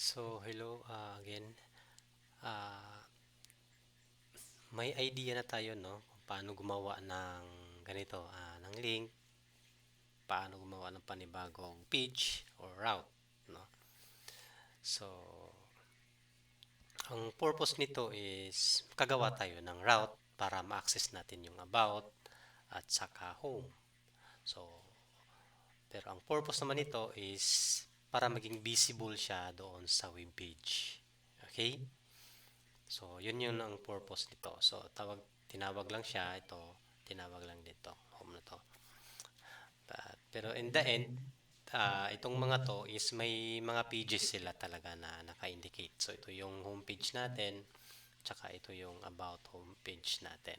So, hello again. Ah, may idea na tayo, no? Kung paano gumawa ng ganito, ng link, paano gumawa ng panibagong page or route, no? So, ang purpose nito is kagawa tayo ng route para ma-access natin yung about at saka home. So, pero ang purpose naman nito is para maging visible siya doon sa web page. Okay? So, yun yun ang purpose nito. So, tinawag lang siya, ito, tinawag lang dito, home na to. Pero in the end, itong mga to is may mga pages sila talaga na naka-indicate. So, ito yung home page natin, tsaka ito yung about home page natin.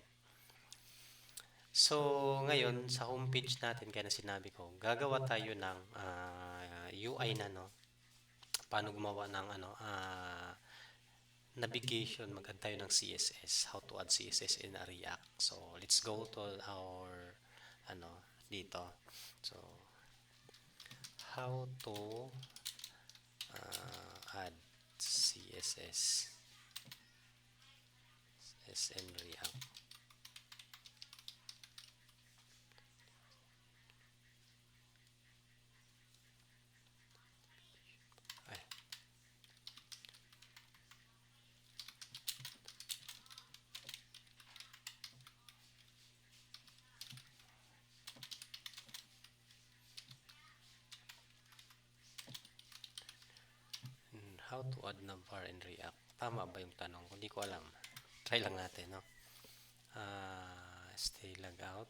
So, ngayon, sa home page natin, kaya na sinabi ko, gagawa tayo ng UI na, no? Paano gumawa ng navigation, mag-add tayo ng CSS, how to add CSS in a React. So, let's go to our, dito. So, how to add CSS in React. Ay, how to add navbar in React. Tama ba yung tanong? Hindi ko alam. Try lang natin, no? Stay log out.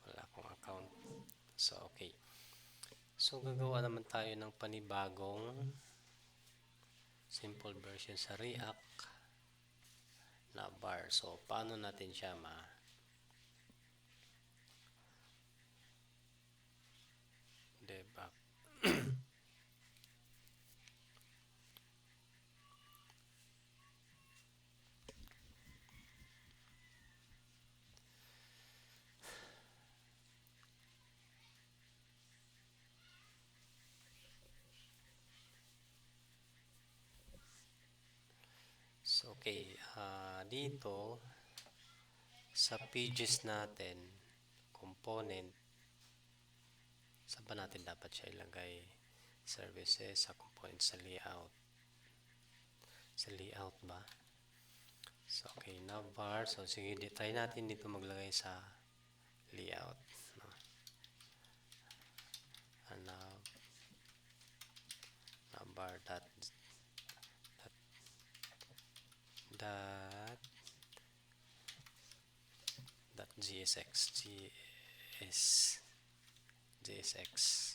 Wala akong account. So, okay. So, gagawa naman tayo ng panibagong simple version sa React na bar. So, paano natin siya debug? So, okay. Dito, sa pages natin, component, saan ba natin dapat siya ilagay? Services, sa component, sa layout. Sa layout ba? So, okay, navbar. So, sige, try natin dito maglagay sa layout. No? Navbar gsx.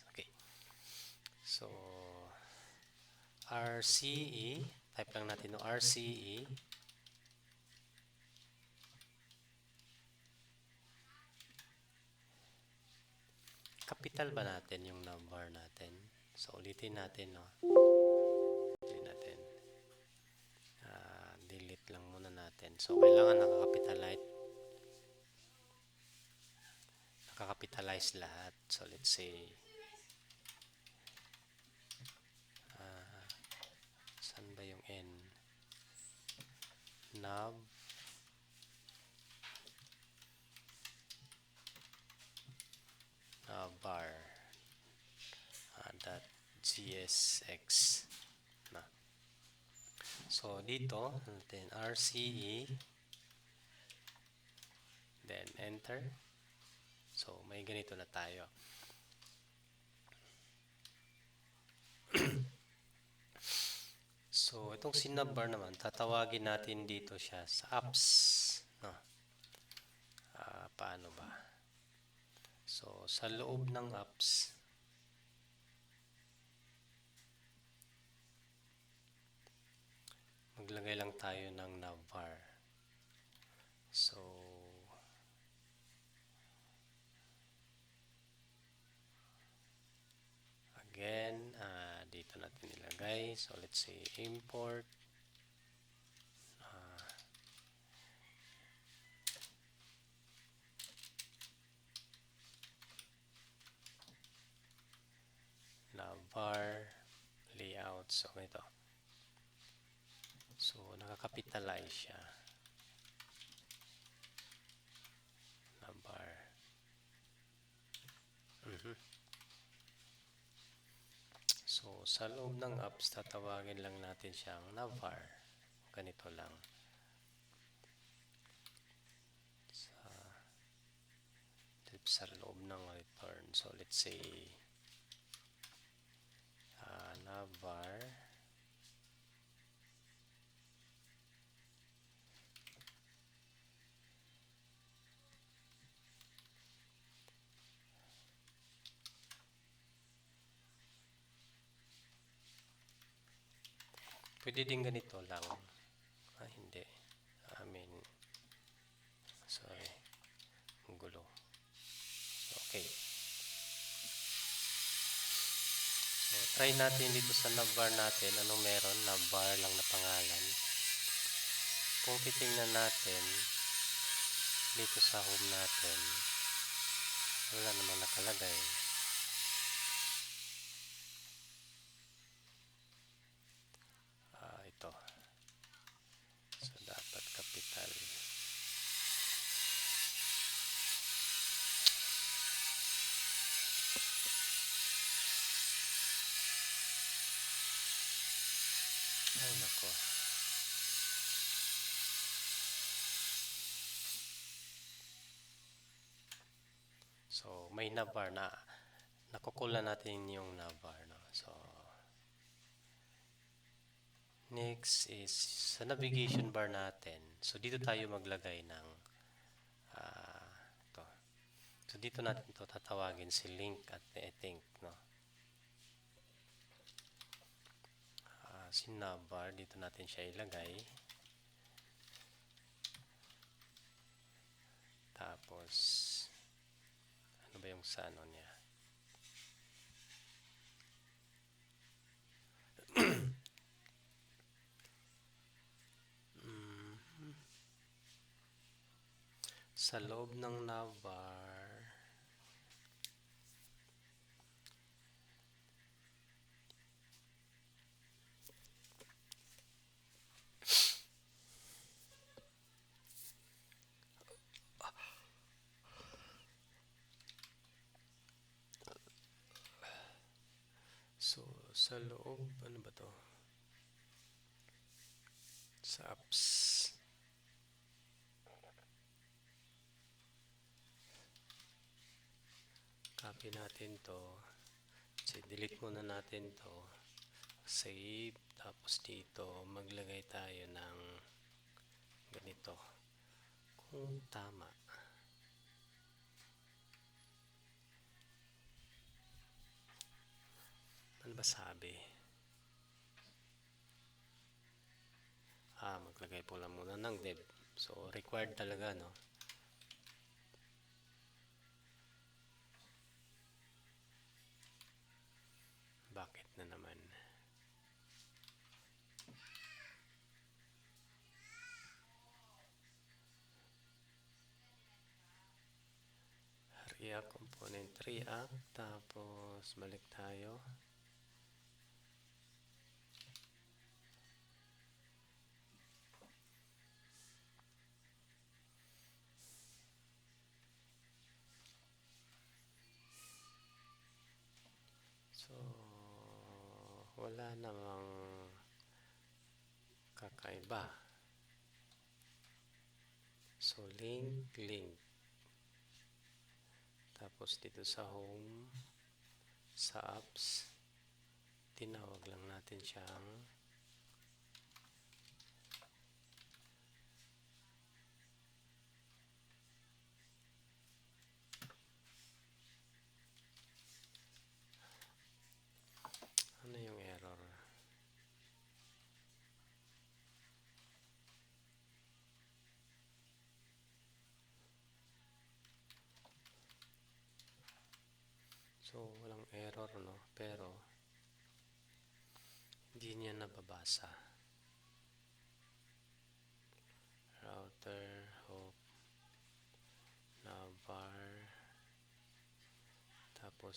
Okay. So, RCE. Type lang natin no RCE. Capital ba natin yung navbar natin? So, ulitin natin, no? Ulitin natin. Delete lang muna natin. So, kailangan nakakapitalize lahat. So, let's say, saan ba yung N? Nav bar .gsx na. So, dito, natin RCE, then enter. So, may ganito na tayo. So, itong sinabbar naman, tatawagin natin dito siya sa apps. No? Paano ba? So, sa loob ng apps, maglagay lang tayo ng navbar. So, again, dito natin ilagay. So, let's say import navbar routes. So, ito. So, nakakapitalize siya. Navbar. So, sa loob ng apps, tatawagin lang natin siyang navvar. Ganito lang. Sa loob ng return. So, let's say, navvar. Pwede din ganito lang. Hindi. Sorry. Ang gulo. Okay. So, try natin dito sa navvar natin. Anong meron? Navvar lang na pangalan. Kung titingnan natin, dito sa home natin, wala namang nakalagay. Ito. So, dapat capital. Ay, nako. So, may navvar na. Nakukulan natin yung navvar. No? So, next is sa navigation bar natin. So, dito tayo maglagay ng ito. So, dito natin to tatawagin si link at I think, no? Si navvar, dito natin siya ilagay. Tapos, ano ba yung sa ano niya? Sa loob ng navvar, so, sa loob, ano ba to? Sa apps. Copy natin to. So, delete muna natin to. Save. Tapos dito, maglagay tayo ng ganito. Kung tama. Ano ba sabi? Maglagay po lang muna ng dev. So, required talaga, no? Bakit na naman? React component, react. Tapos, balik tayo. So, wala namang kakaiba. So, link. Tapos, dito sa home, sa apps, tinawag lang natin siyang ano yung error? So, walang error, no? Pero, hindi niya nababasa. Router, hope, navvar, tapos